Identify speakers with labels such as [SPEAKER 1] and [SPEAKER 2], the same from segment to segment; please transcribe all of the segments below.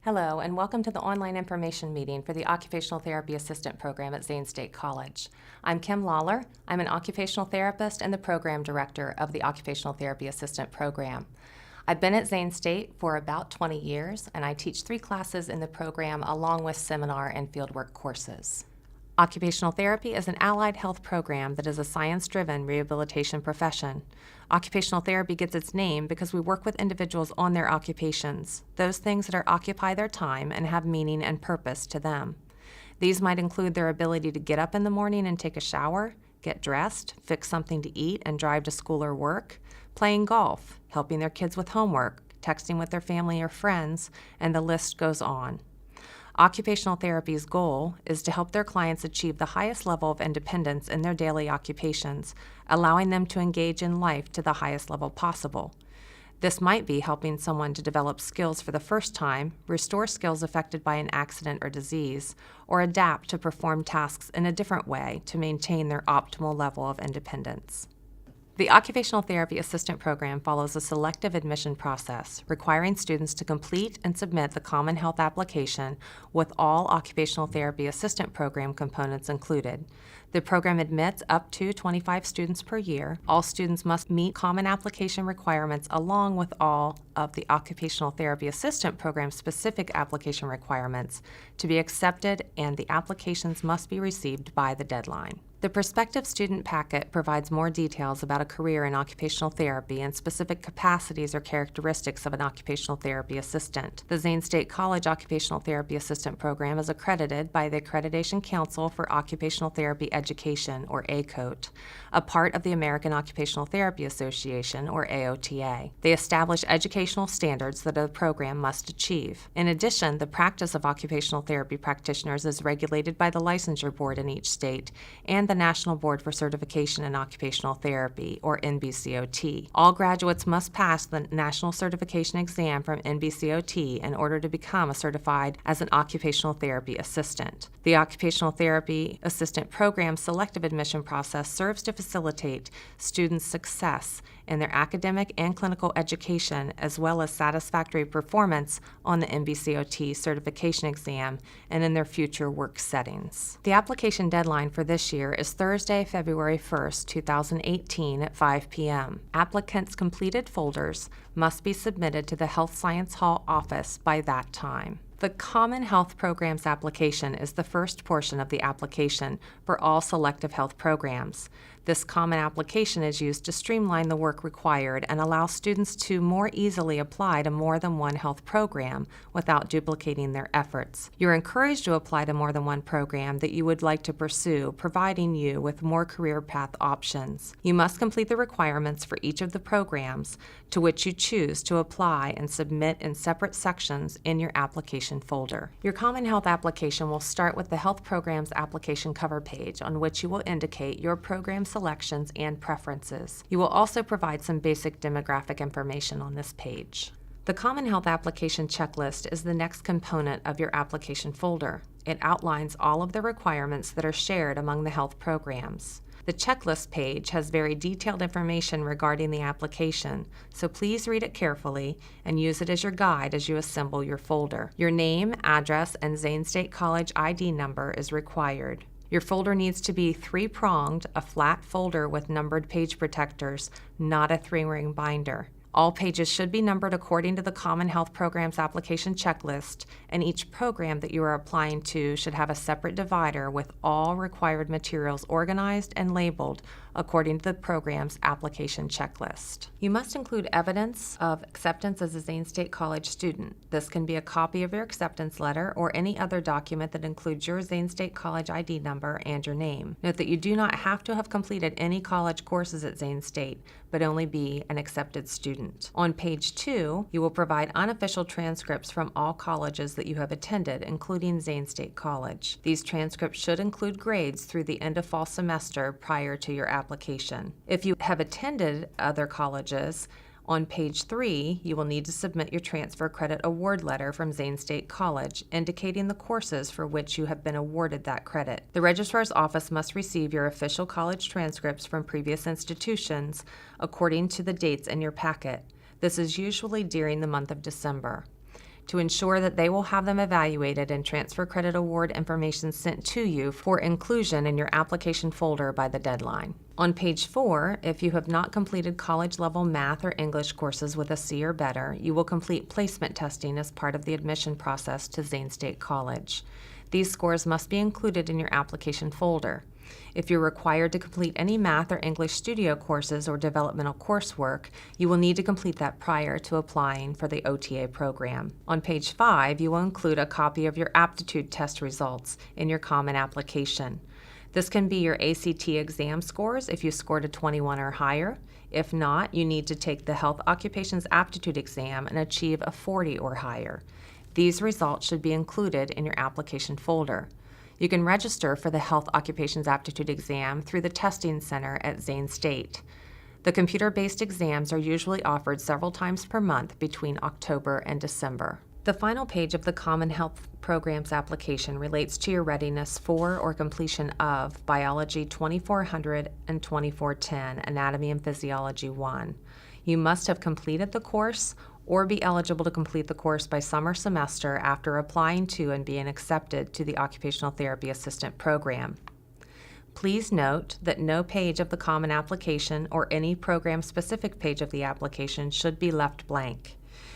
[SPEAKER 1] Hello, and welcome to the online information meeting for the Occupational Therapy Assistant Program at Zane State College. I'm Kim Lawler. I'm an occupational therapist and the program director of the Occupational Therapy Assistant Program. I've been at Zane State for about 20 years, and I teach 3 classes in the program along with seminar and fieldwork courses. Occupational therapy is an allied health program that is a science-driven rehabilitation profession. Occupational therapy gets its name because we work with individuals on their occupations, those things that occupy their time and have meaning and purpose to them. These might include their ability to get up in the morning and take a shower, get dressed, fix something to eat and drive to school or work, playing golf, helping their kids with homework, texting with their family or friends, and the list goes on. Occupational therapy's goal is to help their clients achieve the highest level of independence in their daily occupations, allowing them to engage in life to the highest level possible. This might be helping someone to develop skills for the first time, restore skills affected by an accident or disease, or adapt to perform tasks in a different way to maintain their optimal level of independence. The Occupational Therapy Assistant Program follows a selective admission process, requiring students to complete and submit the Common Health application with all Occupational Therapy Assistant Program components included. The program admits up to 25 students per year. All students must meet common application requirements along with all of the Occupational Therapy Assistant Program specific application requirements to be accepted, and the applications must be received by the deadline. The prospective student packet provides more details about a career in occupational therapy and specific capacities or characteristics of an occupational therapy assistant. The Zane State College Occupational Therapy Assistant Program is accredited by the Accreditation Council for Occupational Therapy Education, or ACOTE, a part of the American Occupational Therapy Association, or AOTA. They establish educational standards that a program must achieve. In addition, the practice of occupational therapy practitioners is regulated by the licensure board in each state and the National Board for Certification in Occupational Therapy, or NBCOT. All graduates must pass the National Certification Exam from NBCOT in order to become certified as an occupational therapy assistant. The Occupational Therapy Assistant Program's selective admission process serves to facilitate students' success in their academic and clinical education, as well as satisfactory performance on the NBCOT certification exam and in their future work settings. The application deadline for this year is Thursday, February 1st, 2018 at 5 p.m. Applicants' completed folders must be submitted to the Health Science Hall office by that time. The Common Health Programs application is the first portion of the application for all selective health programs. This common application is used to streamline the work required and allow students to more easily apply to more than one health program without duplicating their efforts. You're encouraged to apply to more than one program that you would like to pursue, providing you with more career path options. You must complete the requirements for each of the programs to which you choose to apply and submit in separate sections in your application folder. Your Common Health application will start with the Health Programs application cover page, on which you will indicate your program selections and preferences. You will also provide some basic demographic information on this page. The Common Health application checklist is the next component of your application folder. It outlines all of the requirements that are shared among the health programs. The checklist page has very detailed information regarding the application, so please read it carefully and use it as your guide as you assemble your folder. Your name, address, and Zane State College ID number is required. Your folder needs to be 3-pronged, a flat folder with numbered page protectors, not a 3-ring binder. All pages should be numbered according to the Common Health Program's application checklist, and each program that you are applying to should have a separate divider with all required materials organized and labeled according to the program's application checklist. You must include evidence of acceptance as a Zane State College student. This can be a copy of your acceptance letter or any other document that includes your Zane State College ID number and your name. Note that you do not have to have completed any college courses at Zane State, but only be an accepted student. On page 2, you will provide unofficial transcripts from all colleges that you have attended, including Zane State College. These transcripts should include grades through the end of fall semester prior to your application. If you have attended other colleges, on page 3, you will need to submit your transfer credit award letter from Zane State College, indicating the courses for which you have been awarded that credit. The registrar's office must receive your official college transcripts from previous institutions according to the dates in your packet. This is usually during the month of December. to ensure that they will have them evaluated and transfer credit award information sent to you for inclusion in your application folder by the deadline. On page 4, if you have not completed college-level math or English courses with a C or better, you will complete placement testing as part of the admission process to Zane State College. These scores must be included in your application folder. If you're required to complete any math or English studio courses or developmental coursework, you will need to complete that prior to applying for the OTA program. On page 5, you will include a copy of your aptitude test results in your common application. This can be your ACT exam scores if you scored a 21 or higher. If not, you need to take the Health Occupations Aptitude exam and achieve a 40 or higher. These results should be included in your application folder. You can register for the Health Occupations Aptitude exam through the Testing Center at Zane State. The computer-based exams are usually offered several times per month between October and December. The final page of the Common Health Programs application relates to your readiness for or completion of Biology 2400 and 2410, Anatomy and Physiology 1. You must have completed the course or be eligible to complete the course by summer semester after applying to and being accepted to the Occupational Therapy Assistant program. Please note that no page of the Common Application or any program-specific page of the application should be left blank.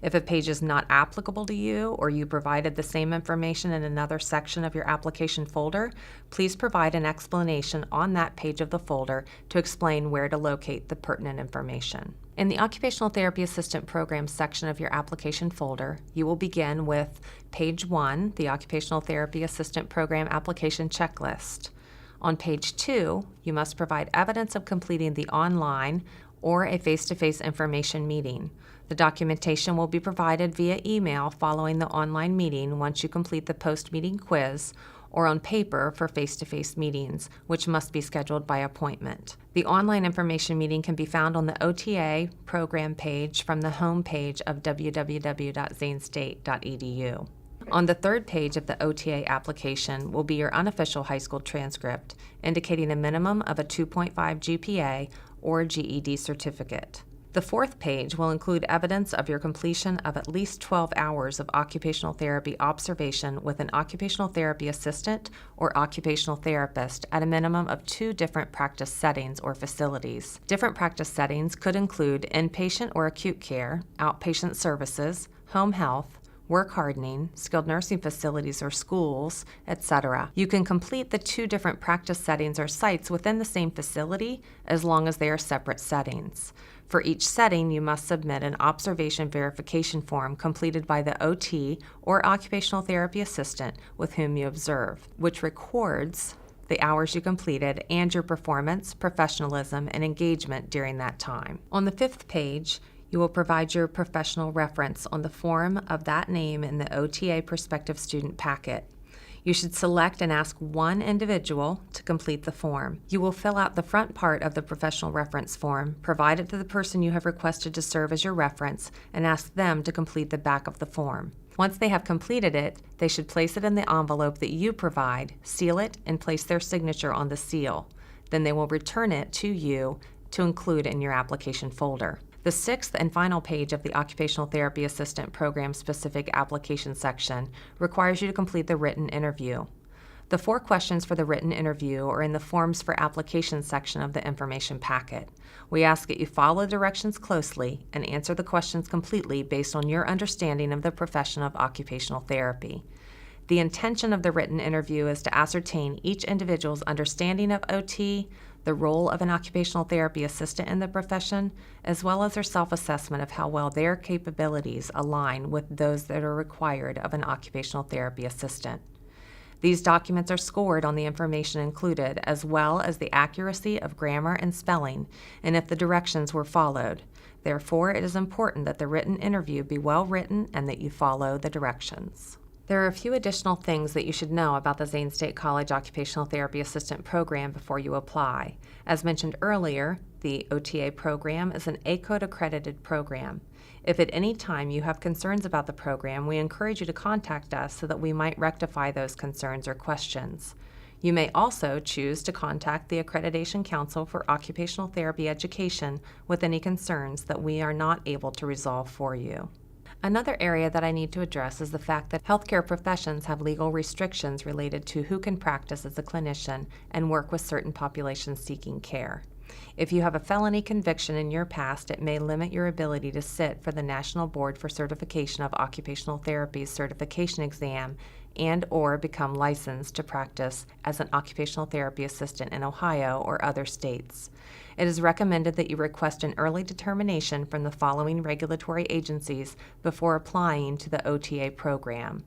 [SPEAKER 1] If a page is not applicable to you or you provided the same information in another section of your application folder, please provide an explanation on that page of the folder to explain where to locate the pertinent information. In the Occupational Therapy Assistant Program section of your application folder, you will begin with page 1, the Occupational Therapy Assistant Program Application Checklist. On page 2, you must provide evidence of completing the online or a face-to-face information meeting. The documentation will be provided via email following the online meeting once you complete the post-meeting quiz, or on paper for face-to-face meetings, which must be scheduled by appointment. The online information meeting can be found on the OTA program page from the home page of www.zanestate.edu. On the third page of the OTA application will be your unofficial high school transcript, indicating a minimum of a 2.5 GPA or GED certificate. The fourth page will include evidence of your completion of at least 12 hours of occupational therapy observation with an occupational therapy assistant or occupational therapist at a minimum of 2 different practice settings or facilities. Different practice settings could include inpatient or acute care, outpatient services, home health, work hardening, skilled nursing facilities or schools, etc. You can complete the 2 different practice settings or sites within the same facility as long as they are separate settings. For each setting, you must submit an observation verification form completed by the OT or occupational therapy assistant with whom you observe, which records the hours you completed and your performance, professionalism, and engagement during that time. On the 5th page, you will provide your professional reference on the form of that name in the OTA prospective student packet. You should select and ask one individual to complete the form. You will fill out the front part of the professional reference form, provide it to the person you have requested to serve as your reference, and ask them to complete the back of the form. Once they have completed it, they should place it in the envelope that you provide, seal it, and place their signature on the seal. Then they will return it to you to include in your application folder. The 6th and final page of the Occupational Therapy Assistant Program-specific application section requires you to complete the written interview. The 4 questions for the written interview are in the Forms for Application section of the information packet. We ask that you follow the directions closely and answer the questions completely based on your understanding of the profession of occupational therapy. The intention of the written interview is to ascertain each individual's understanding of OT, the role of an occupational therapy assistant in the profession, as well as their self-assessment of how well their capabilities align with those that are required of an occupational therapy assistant. These documents are scored on the information included, as well as the accuracy of grammar and spelling, and if the directions were followed. Therefore, it is important that the written interview be well written and that you follow the directions. There are a few additional things that you should know about the Zane State College Occupational Therapy Assistant Program before you apply. As mentioned earlier, the OTA program is an ACODE accredited program. If at any time you have concerns about the program, we encourage you to contact us so that we might rectify those concerns or questions. You may also choose to contact the Accreditation Council for Occupational Therapy Education with any concerns that we are not able to resolve for you. Another area that I need to address is the fact that healthcare professions have legal restrictions related to who can practice as a clinician and work with certain populations seeking care. If you have a felony conviction in your past, it may limit your ability to sit for the National Board for Certification of Occupational Therapy's certification exam and/or become licensed to practice as an occupational therapy assistant in Ohio or other states. It is recommended that you request an early determination from the following regulatory agencies before applying to the OTA program: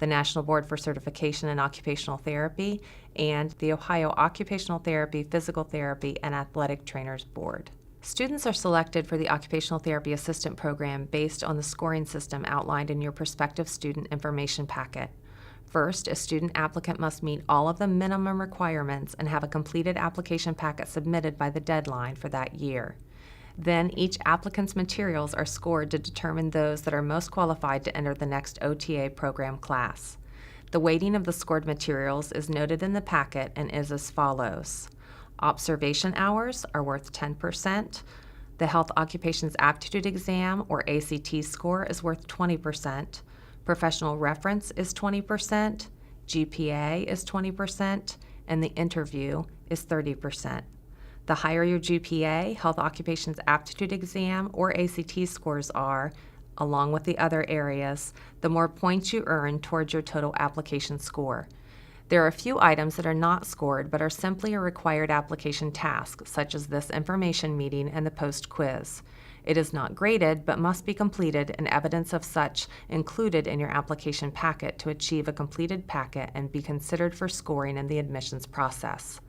[SPEAKER 1] the National Board for Certification in Occupational Therapy and the Ohio Occupational Therapy, Physical Therapy, and Athletic Trainers Board. Students are selected for the Occupational Therapy Assistant program based on the scoring system outlined in your prospective student information packet. First, a student applicant must meet all of the minimum requirements and have a completed application packet submitted by the deadline for that year. Then, each applicant's materials are scored to determine those that are most qualified to enter the next OTA program class. The weighting of the scored materials is noted in the packet and is as follows. Observation hours are worth 10%. The Health Occupations Aptitude Exam, or ACT score, is worth 20%. Professional reference is 20%, GPA is 20%, and the interview is 30%. The higher your GPA, Health Occupations Aptitude Exam, or ACT scores are, along with the other areas, the more points you earn towards your total application score. There are a few items that are not scored but are simply a required application task, such as this information meeting and the PostQuiz. It is not graded, but must be completed, and evidence of such included in your application packet to achieve a completed packet and be considered for scoring in the admissions process.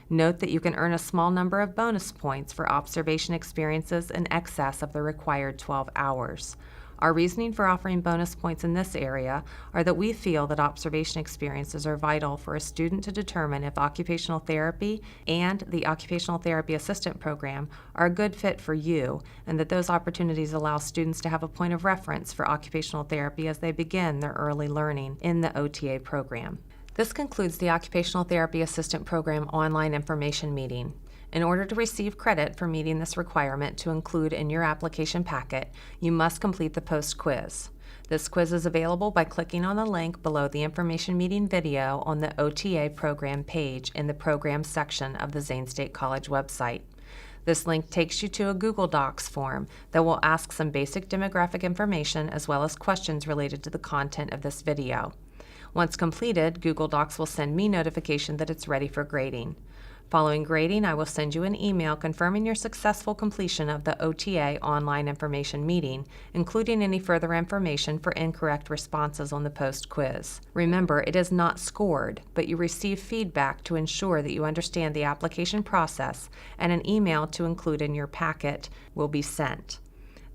[SPEAKER 1] Note that you can earn a small number of bonus points for observation experiences in excess of the required 12 hours. Our reasoning for offering bonus points in this area are that we feel that observation experiences are vital for a student to determine if occupational therapy and the Occupational Therapy Assistant program are a good fit for you, and that those opportunities allow students to have a point of reference for occupational therapy as they begin their early learning in the OTA program. This concludes the Occupational Therapy Assistant Program online information meeting. In order to receive credit for meeting this requirement to include in your application packet, you must complete the PostQuiz. This quiz is available by clicking on the link below the information meeting video on the OTA program page in the Programs section of the Zane State College website. This link takes you to a Google Docs form that will ask some basic demographic information as well as questions related to the content of this video. Once completed, Google Docs will send me notification that it's ready for grading. Following grading, I will send you an email confirming your successful completion of the OTA online information meeting, including any further information for incorrect responses on the PostQuiz. Remember, it is not scored, but you receive feedback to ensure that you understand the application process, and an email to include in your packet will be sent.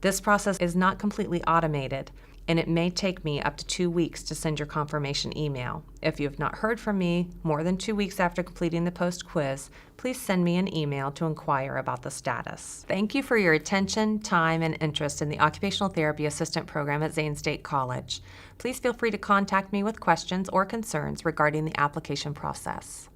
[SPEAKER 1] This process is not completely automated, and it may take me up to 2 weeks to send your confirmation email. If you have not heard from me more than 2 weeks after completing the PostQuiz, please send me an email to inquire about the status. Thank you for your attention, time, and interest in the Occupational Therapy Assistant program at Zane State College. Please feel free to contact me with questions or concerns regarding the application process.